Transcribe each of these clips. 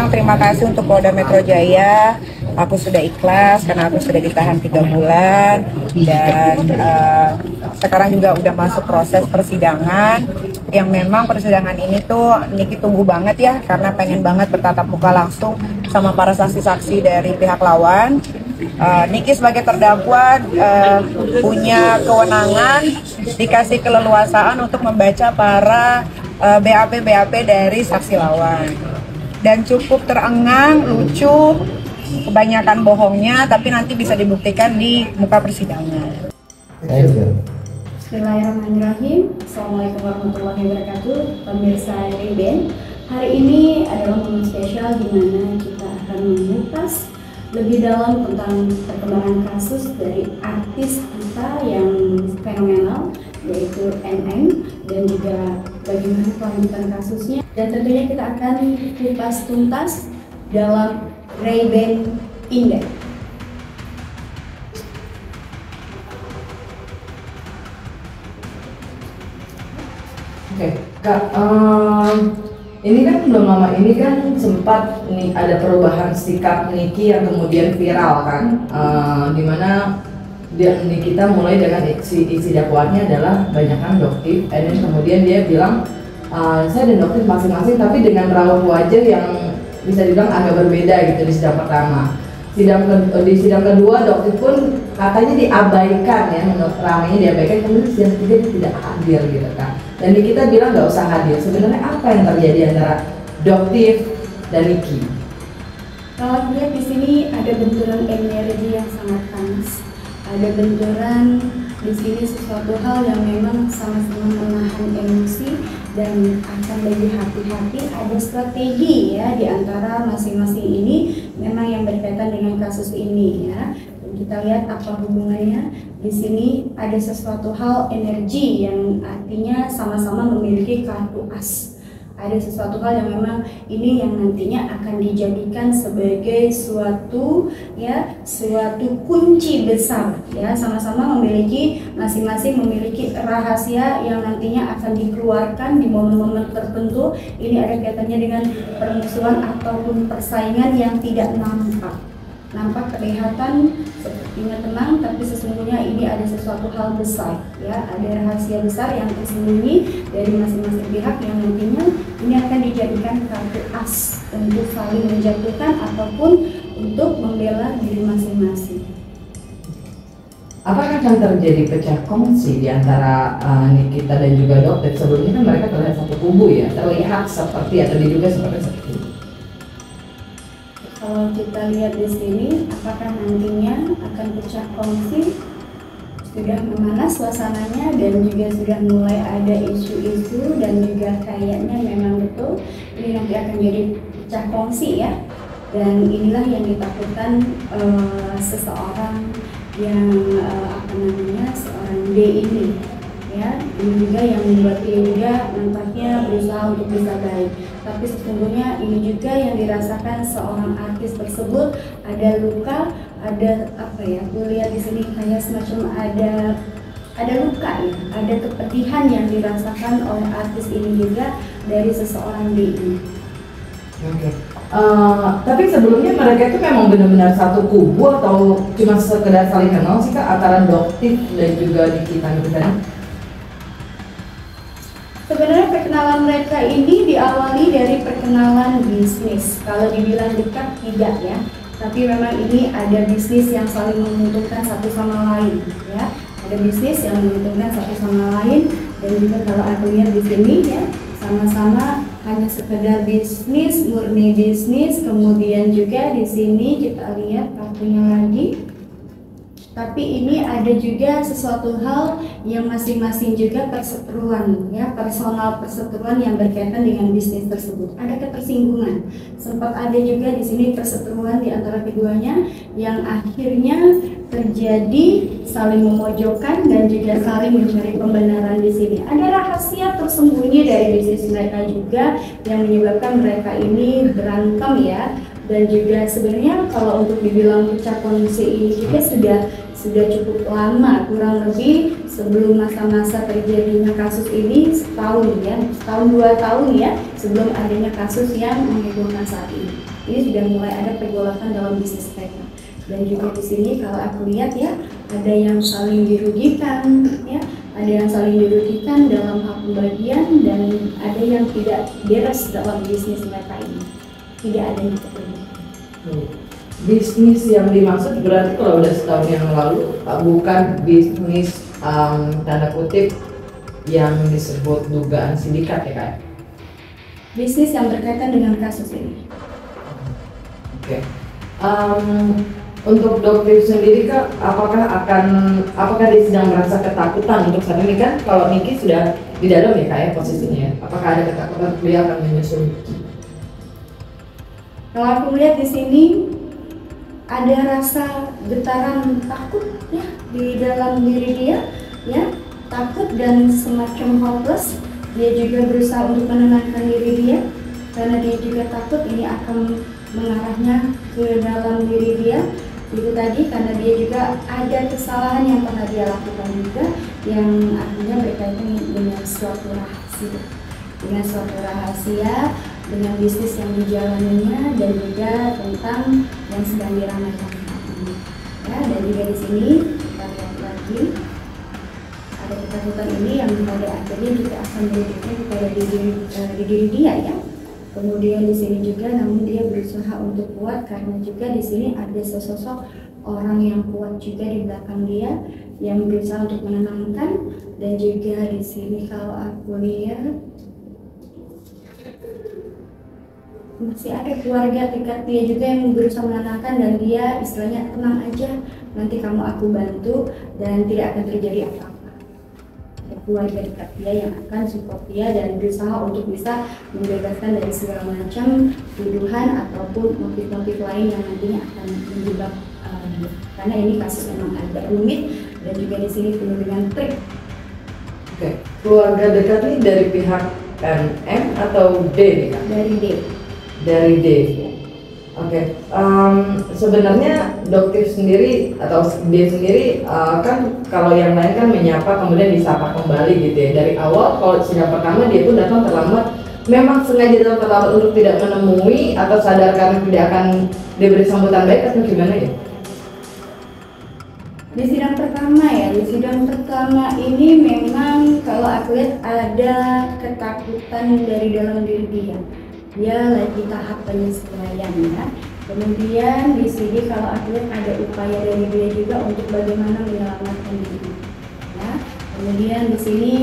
memang terima kasih untuk Polda Metro Jaya. Aku sudah ikhlas karena aku sudah ditahan 3 bulan dan sekarang juga udah masuk proses persidangan yang memang persidangan ini tuh Niki tunggu banget ya karena pengen banget bertatap muka langsung sama para saksi-saksi dari pihak lawan. Niki sebagai terdakwa punya kewenangan, dikasih keleluasaan untuk membaca para BAP dari saksi lawan dan cukup terengang, lucu, kebanyakan bohongnya, tapi nanti bisa dibuktikan di muka persidangan. Bismillahirrahmanirrahim. Assalamualaikum warahmatullahi wabarakatuh. Pemirsa Reben, hari ini adalah momen spesial di mana kita akan mengupas lebih dalam tentang perkembangan kasus dari artis kita yang fenomenal, yaitu NN, dan juga bagaimana kelanjutan kasusnya. Dan tentunya kita akan kupas tuntas dalam Reben Index. Oke, Kak, ini kan belum lama ini kan sempat nih ada perubahan sikap Niki yang kemudian viral kan, dimana Nikita mulai dengan isi dakwaannya adalah banyakkan doktif, dan kemudian dia bilang saya dan doktif masing-masing, tapi dengan raut wajah yang bisa dibilang agak berbeda gitu di sidang pertama. Di sidang kedua doktif pun katanya diabaikan ya, menurut ramainya diabaikan, kemudian sidang ketiga dia tidak hadir gitu kan. Dan Nikita bilang nggak usah hadir. Sebenarnya apa yang terjadi antara doktif dan Niki? Kalau lihat di sini ada benturan energi yang sangat panas. Ada benturan di sini sesuatu hal yang memang sama-sama menahan emosi dan akan lebih hati-hati. Ada strategi ya di antara masing-masing ini memang yang berkaitan dengan kasus ini ya. Dan kita lihat apa hubungannya. Di sini ada sesuatu hal energi yang artinya sama-sama memiliki kartu as. Ada sesuatu hal yang memang ini yang nantinya akan dijadikan sebagai suatu kunci besar ya, sama-sama memiliki masing-masing memiliki rahasia yang nantinya akan dikeluarkan di momen-momen tertentu. Ini ada kaitannya dengan permusuhan ataupun persaingan yang tidak nampak kelihatan sepertinya tenang, tapi sesungguhnya ini ada sesuatu hal besar ya, ada rahasia besar yang tersembunyi dari masing-masing pihak yang nantinya ini akan dijadikan kartu as untuk saling menjatuhkan ataupun untuk membela diri masing-masing. Apakah akan terjadi pecah kongsi di antara Nikita dan juga dokter? Sebelumnya kan mereka terlihat satu kubu ya, terlihat seperti atau diduga seperti itu. Kalau kita lihat di sini, apakah nantinya akan pecah kongsi? Sudah memanas suasananya dan juga sudah mulai ada isu-isu dan juga kayaknya memang betul ini nanti akan jadi pecah kongsi ya. Dan inilah yang ditakutkan seseorang yang seorang D ini ya. Ini juga yang membuat dia juga nampaknya berusaha untuk bisa baik. Tapi sesungguhnya ini juga yang dirasakan seorang artis tersebut, ada luka, ada apa ya? Aku lihat di sini kayak semacam ada luka ya, ada kepedihan yang dirasakan oleh artis ini juga dari seseorang D ini. Oke. Tapi sebelumnya mereka itu memang benar-benar satu kubu atau cuma sekedar saling kenal sih Kak antara doktif dan juga Nikita gitu kan? Sebenarnya perkenalan mereka ini diawali dari perkenalan bisnis. Kalau dibilang dekat tidak ya, tapi memang ini ada bisnis yang saling menguntungkan satu sama lain ya. Ada bisnis yang menguntungkan satu sama lain, dan juga kalau aku lihat di sini ya, sama-sama hanya sekedar bisnis, murni bisnis. Kemudian juga di sini kita lihat kartunya lagi. Tapi ini ada juga sesuatu hal yang masing-masing juga perseteruan ya, personal perseteruan yang berkaitan dengan bisnis tersebut. Ada ketersinggungan. Sempat ada juga di sini perseteruan di antara keduanya yang akhirnya terjadi saling memojokkan dan juga saling mencari pembenaran di sini. Ada rahasia tersembunyi dari bisnis mereka juga yang menyebabkan mereka ini berantem ya. Dan juga sebenarnya kalau untuk dibilang pecah kongsi ini juga sudah cukup lama, kurang lebih sebelum masa-masa terjadinya kasus ini setahun 2 tahun ya, sebelum adanya kasus yang menghebohkan saat ini. ini sudah mulai ada pergolakan dalam bisnis mereka. Dan juga di sini kalau aku lihat ya, ada yang saling dirugikan ya, ada yang saling dirugikan dalam hal pembagian, dan ada yang tidak beres dalam bisnis mereka ini, tidak ada yang terpenuhi. Bisnis yang dimaksud berarti kalau udah setahun yang lalu bukan bisnis tanda kutip yang disebut dugaan sindikat ya kan? Bisnis yang berkaitan dengan kasus ini. Oke. Untuk dokter sendiri Kak, apakah dia sedang merasa ketakutan untuk saat ini kan? Kalau Niki sudah di dalam ya Kak ya posisinya, apakah ada ketakutan dia akan menyusul? Kalau aku lihat di sini ada rasa getaran takut ya di dalam diri dia, ya takut dan semacam hopeless. Dia juga berusaha untuk menenangkan diri dia karena dia juga takut ini akan mengarahnya ke dalam diri dia. Itu tadi karena dia juga ada kesalahan yang pernah dia lakukan juga yang akhirnya berkaitan dengan suatu rahasia, dengan bisnis yang dijalaninya, dan juga tentang yang sedang diramaikan saat ini. Ya, dan juga di sini kita lihat lagi ada ketakutan ini yang pada akhirnya juga akan berdampak kepada diri dia ya. Kemudian di sini juga, namun dia berusaha untuk kuat karena juga di sini ada sesosok orang yang kuat juga di belakang dia yang berusaha untuk menenangkan. Dan juga di sini kalau aku lihat masih ada keluarga dekat dia juga yang berusaha menenangkan, dan dia istilahnya tenang aja, nanti kamu aku bantu dan tidak akan terjadi apa-apa. Keluarga dekat dia yang akan support dia dan berusaha untuk bisa membebaskan dari segala macam tuduhan ataupun motif-motif lain yang nantinya akan menjebak dia. Karena ini kasus memang agak rumit dan juga di sini penuh dengan trik. Oke, keluarga dekat ini dari pihak M atau D nih Kak? Dari D. Dari D. Oke, sebenarnya dokter sendiri atau dia sendiri kan kalau yang lain kan menyapa kemudian disapa kembali gitu ya. Dari awal kalau sidang pertama dia pun datang terlambat, memang sengaja datang terlambat untuk tidak menemui atau sadar karena tidak akan diberi sambutan baik atau gimana ya? Di sidang pertama ya, di sidang pertama ini memang kalau aku lihat ada ketakutan dari dalam diri dia. Dia lagi tahap penyesuaian ya. Kemudian di sini kalau aku lihat ada upaya dari dia juga untuk bagaimana menyelamatkan diri. Ya. Kemudian di sini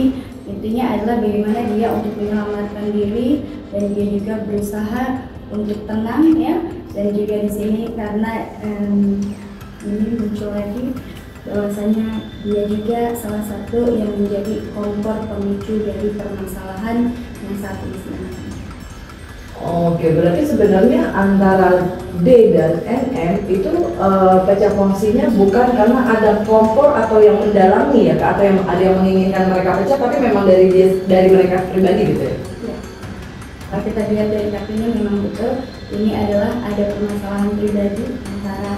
intinya adalah bagaimana dia untuk menyelamatkan diri dan dia juga berusaha untuk tenang ya. Dan juga di sini karena ini muncul lagi bahwasanya dia juga salah satu yang menjadi kompor pemicu dari permasalahan yang saat ini sedang. Oke, berarti sebenarnya antara D dan NM itu pecah kongsinya bukan karena ada kompor atau yang mendalami ya, atau yang ada yang menginginkan mereka pecah, tapi memang dari mereka pribadi gitu ya. Ya. Kalau kita lihat dari kartunya memang betul ini adalah ada permasalahan pribadi antara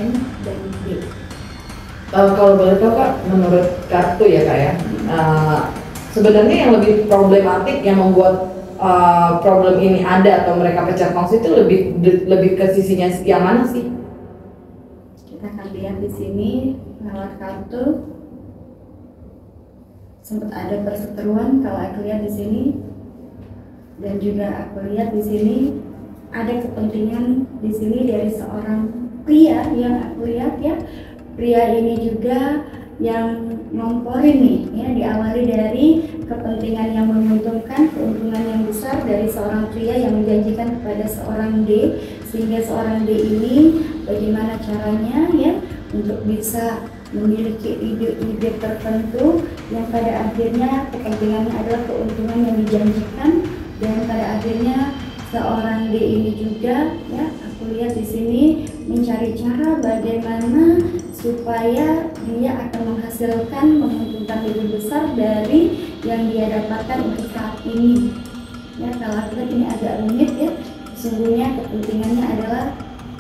N dan D. Kalau boleh tahu Kak, menurut kartu ya Kak ya, sebenarnya yang lebih problematik yang membuat problem ini ada atau mereka pecah kongsi itu lebih ke sisinya yang mana sih? Kita akan lihat di sini lewat kartu sempat ada perseteruan kalau aku lihat di sini, dan juga aku lihat di sini ada kepentingan di sini dari seorang pria yang aku lihat ya. Pria ini juga yang ngomporin nih ya, diawali dari kepentingan yang menguntungkan, keuntungan yang besar dari seorang pria yang menjanjikan kepada seorang D, sehingga seorang D ini bagaimana caranya ya untuk bisa memiliki ide-ide tertentu yang pada akhirnya kepentingannya adalah keuntungan yang dijanjikan, dan pada akhirnya seorang D ini juga ya aku lihat di sini mencari cara bagaimana supaya dia akan menghasilkan menguntungkan lebih besar dari yang dia dapatkan untuk saat ini. Ya, kalau kita ini agak rumit ya. Sesungguhnya kepentingannya adalah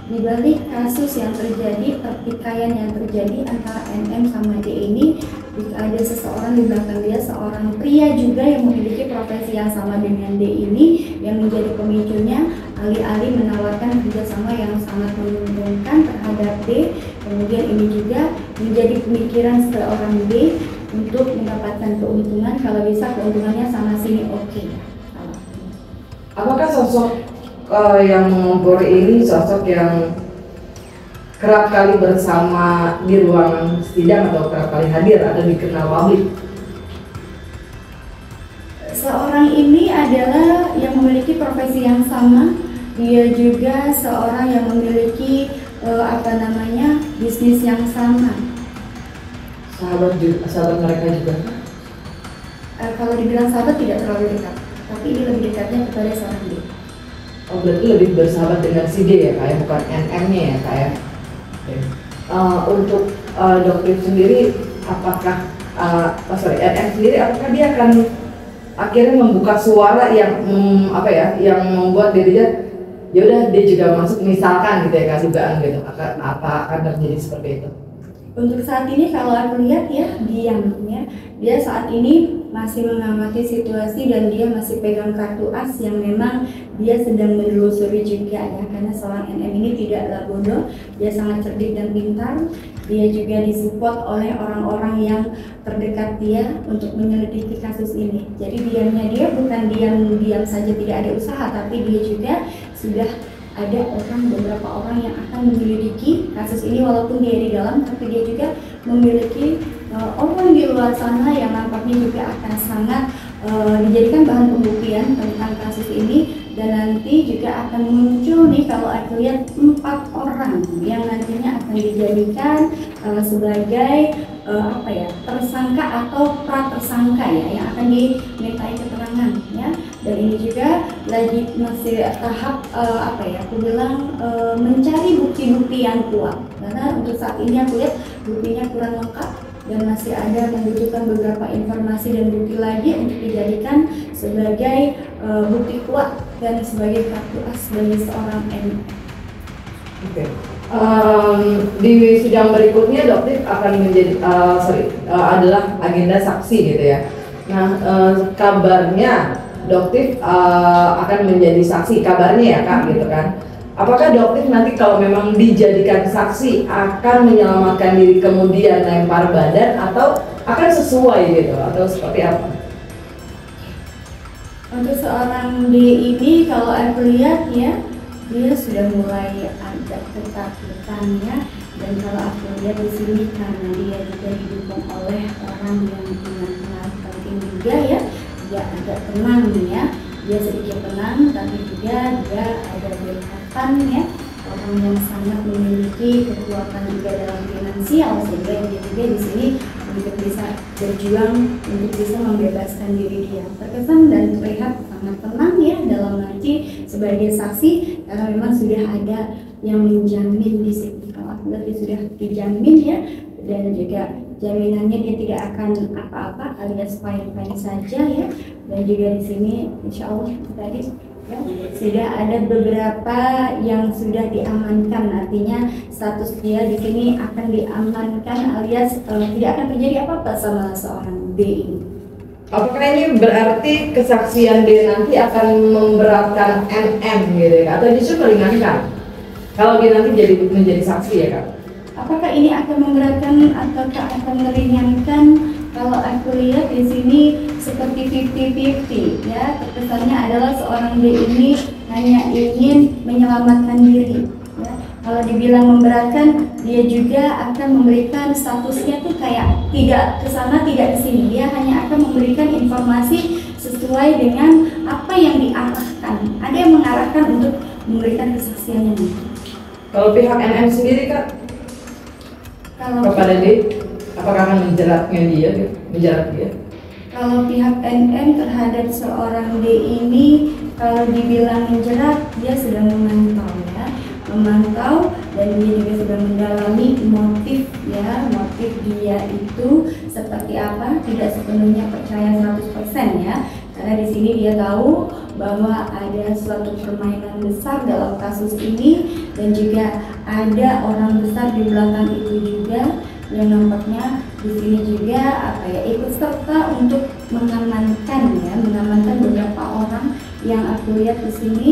di balik kasus yang terjadi, pertikaian yang terjadi antara NM sama D ini jika ada seseorang di belakang dia, seorang pria juga yang memiliki profesi yang sama dengan D ini, yang menjadi pemicunya alih-alih menawarkan kerjasama yang sangat menguntungkan terhadap D, kemudian ini juga menjadi pemikiran seorang D untuk mendapatkan keuntungan, kalau bisa keuntungannya sana sini oke. Apakah sosok yang mengompori ini sosok yang kerap kali bersama di ruangan sidang atau kerap kali hadir atau dikenal publik? Seorang ini adalah yang memiliki profesi yang sama, dia juga seorang yang memiliki bisnis yang sama. Sahabat mereka juga? Kalau dibilang sahabat tidak terlalu dekat, tapi ini lebih dekatnya kepada seorang D. Oh, berarti lebih bersahabat dengan si D ya kak ya, bukan NM-nya ya kak ya? Untuk Doktif sendiri, apakah NM sendiri, apakah dia akan akhirnya membuka suara yang yang membuat dirinya ya udah dia juga masuk, misalkan gitu ya kak, dugaan gitu, akan terjadi seperti itu? Untuk saat ini kalau aku lihat ya diam ya, dia saat ini masih mengamati situasi dan dia masih pegang kartu as yang memang dia sedang menelusuri juga ya, karena seorang NM ini tidaklah bodoh, dia sangat cerdik dan pintar, dia juga disupport oleh orang-orang yang terdekat dia untuk menyelidiki kasus ini. Jadi diamnya dia bukan diam saja tidak ada usaha, tapi dia juga sudah ada beberapa orang yang akan menyelidiki kasus ini, walaupun dia di dalam, tapi dia juga memiliki orang di luar sana yang nampaknya juga akan sangat dijadikan bahan pembuktian tentang kasus ini. Dan nanti juga akan muncul nih, kalau aku lihat 4 orang yang nantinya akan dijadikan sebagai tersangka atau pratersangka ya, yang akan dimintai keterangan ya. Dan ini juga lagi masih tahap aku bilang mencari bukti-bukti yang kuat, karena untuk saat ini aku lihat buktinya kurang lengkap dan masih ada membutuhkan beberapa informasi dan bukti lagi untuk dijadikan sebagai bukti kuat dan sebagai kartu as bagi seorang M. Oke. Di sidang berikutnya Doktif akan menjadi adalah agenda saksi gitu ya. Nah, kabarnya Doktif akan menjadi saksi, kabarnya ya kak gitu kan. Apakah Doktif nanti kalau memang dijadikan saksi akan menyelamatkan diri kemudian lempar badan, atau akan sesuai gitu, atau seperti apa? Untuk seorang D ini kalau aku lihat ya, dia sudah mulai agak ketakutan ya. Dan kalau aku lihat di sini karena dia juga didukung oleh orang yang punya pengaruh penting juga ya, dia agak tenang ya, dia sedikit tenang, tapi juga dia ada dekatan ya, orang yang sangat memiliki kekuatan juga dalam finansial, sehingga dia juga di sini untuk bisa berjuang untuk bisa membebaskan diri dia. Terkesan dan terlihat sangat tenang ya dalam nanti sebagai saksi, karena memang sudah ada yang menjamin di sini. Kalau aku lihat dia sudah dijamin ya, dan juga jaminannya dia tidak akan apa-apa alias fine-fine saja ya. Dan juga di sini insya Allah tadi ya, sudah ada beberapa yang sudah diamankan, artinya status dia di sini akan diamankan alias tidak akan terjadi apa-apa sama seorang D ini. Apakah ini berarti kesaksian D nanti akan memberatkan NM gitu ya, atau justru meringankan kalau dia nanti menjadi saksi ya kak? Apakah ini akan memberatkan atau akan meringankan? Kalau aku lihat di sini seperti 50-50 ya, terkesannya adalah seorang D ini hanya ingin menyelamatkan diri ya. Kalau dibilang memberatkan, dia juga akan memberikan statusnya tuh kayak tidak ke sana tidak ke sini, dia hanya akan memberikan informasi sesuai dengan apa yang diarahkan. Ada yang mengarahkan untuk memberikan kesaksiannya. Kalau pihak NM sendiri kak, kepada D, apakah akan menjerat dia? Kalau pihak NM terhadap seorang D ini, kalau dibilang menjerat, dia sedang memantau ya, dan dia juga sedang mendalami motif ya, motif dia itu seperti apa, tidak sepenuhnya percaya 100% ya, karena di sini dia tahu bahwa ada suatu permainan besar dalam kasus ini, dan juga ada orang besar di belakang itu juga yang nampaknya di sini juga apa ya, ikut serta untuk mengamankan beberapa orang yang aku lihat di sini.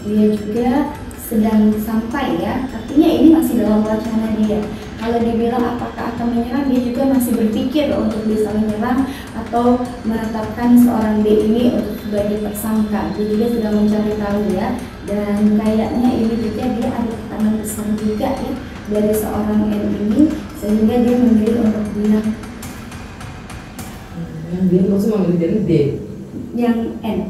Dia juga sedang sampai ya, artinya ini masih dalam wacana dia. Kalau dibilang apakah akan menyerang, dia juga masih berpikir untuk bisa menyerang atau menetapkan seorang D ini untuk sebagai tersangka. Dia juga sedang mencari tahu ya, dan kayaknya ini juga dia ada tekanan besar juga ya dari seorang N ini, sehingga dia memilih untuk bilang yang dia maksud memilih D yang N.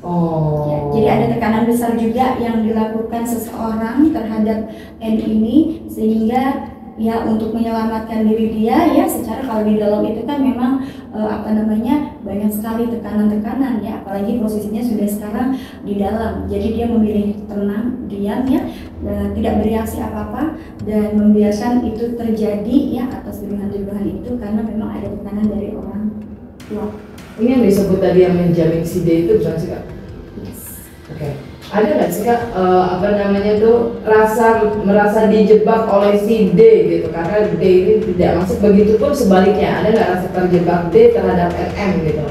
Oh. Ya, jadi ada tekanan besar juga yang dilakukan seseorang terhadap N ini, sehingga ya untuk menyelamatkan diri dia ya, secara kalau di dalam itu kan memang banyak sekali tekanan-tekanan ya, apalagi posisinya sudah sekarang di dalam. Jadi dia memilih tenang, diam ya, tidak bereaksi apa-apa dan membiarkan itu terjadi ya atas tuduhan-tuduhan itu, karena memang ada tekanan dari orang tua. Ini yang disebut tadi yang menjamin si D itu bukan sih Kak? Yes. Oke. Ada nggak sih Kak merasa dijebak oleh si D gitu, karena D ini tidak masuk, begitu pun sebaliknya, ada nggak rasa terjebak D terhadap RM gitu?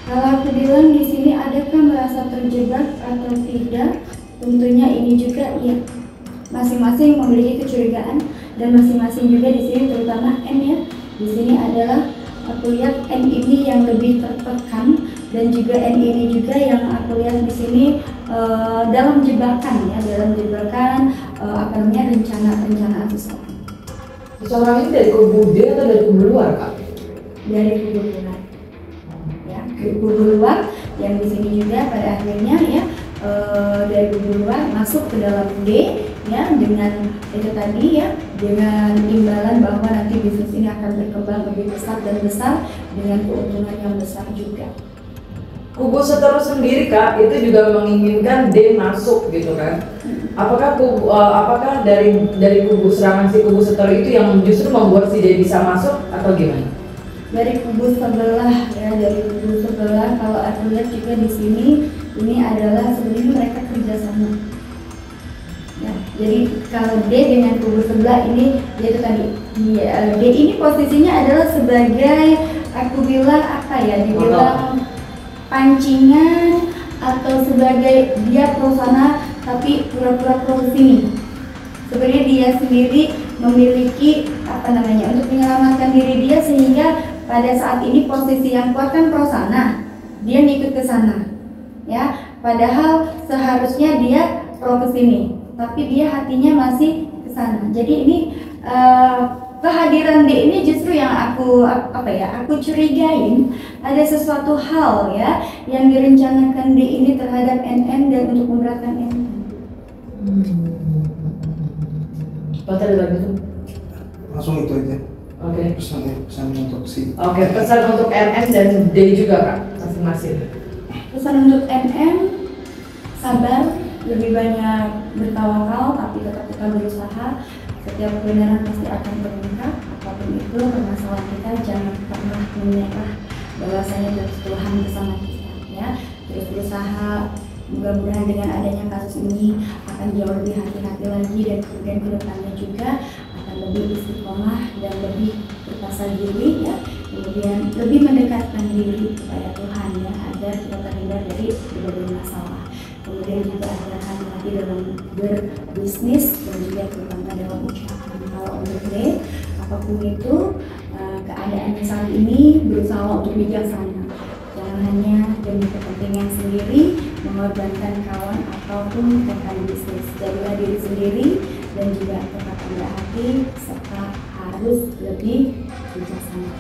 Kalau aku bilang di sini adakah merasa terjebak atau tidak, tentunya ini juga ya, masing-masing memiliki kecurigaan dan masing-masing juga di sini, terutama N ya, di sini adalah aku lihat N ini yang lebih tertekan, dan juga N ini juga yang aku lihat di sini dalam jebakan ya, rencana seseorang. Seseorang ini dari kubu D atau dari kubu luar Kak? Dari kubu luar. Ya, kubu luar yang di sini juga pada akhirnya ya dari kubu luar masuk ke dalam D ya, dengan itu tadi ya, dengan imbalan bahwa nanti bisnis ini akan berkembang lebih besar dan besar dengan keuntungan yang besar juga. Kubu seterus sendiri Kak itu juga menginginkan D masuk gitu kan? Apakah dari kubu serangan si kubu setor itu yang justru membuat si D bisa masuk atau gimana? Dari kubu sebelah ya, dari kubu sebelah kalau aku lihat juga di sini, ini adalah sebenarnya mereka kerjasama. Ya, jadi kalau D dengan kubu sebelah ini yaitu tadi D ini posisinya adalah sebagai, aku bilang apa ya, dibilang pancingan atau sebagai dia pro sana tapi pura-pura pro sini. Sebenarnya dia sendiri memiliki untuk menyelamatkan diri dia, sehingga pada saat ini posisi yang kuat kan pro sana, dia ngikut ke sana ya, padahal seharusnya dia pro ke sini, tapi dia hatinya masih ke sana. Jadi ini kehadiran D ini justru yang aku curigain, ada sesuatu hal ya yang direncanakan D ini terhadap NN dan untuk memberatkan NN. Baca lagi tuh. Langsung itu aja. Oke. Pesan untuk si. Oke, pesan untuk NN dan D juga Kak, masing-masing. Pesan untuk NN, sabar, lebih banyak bertawakal, tapi tetap kita berusaha. Setiap kebenaran pasti akan terungkap. Apapun itu permasalahan kita, jangan pernah menyerah, bahwasanya Tuhan bersama kita ya. Terus berusaha, mudah-mudahan dengan adanya kasus ini akan jauh lebih hati-hati lagi, dan kemudian kedepannya juga akan lebih istiqomah dan lebih berpasrah diri ya, kemudian lebih mendekatkan diri kepada Tuhan ya, agar kita terhindar dari berbagai masalah. Kemudian juga ada hati-hati dalam berbisnis dan juga terutama dalam ucapan. Kalau untuk D, apapun itu keadaannya saat ini, berusaha untuk bijaksana. Jangan hanya demi kepentingan sendiri mengorbankan kawan ataupun rekan bisnis. Jadilah diri sendiri dan juga tetap rendah hati, serta harus lebih bijaksana.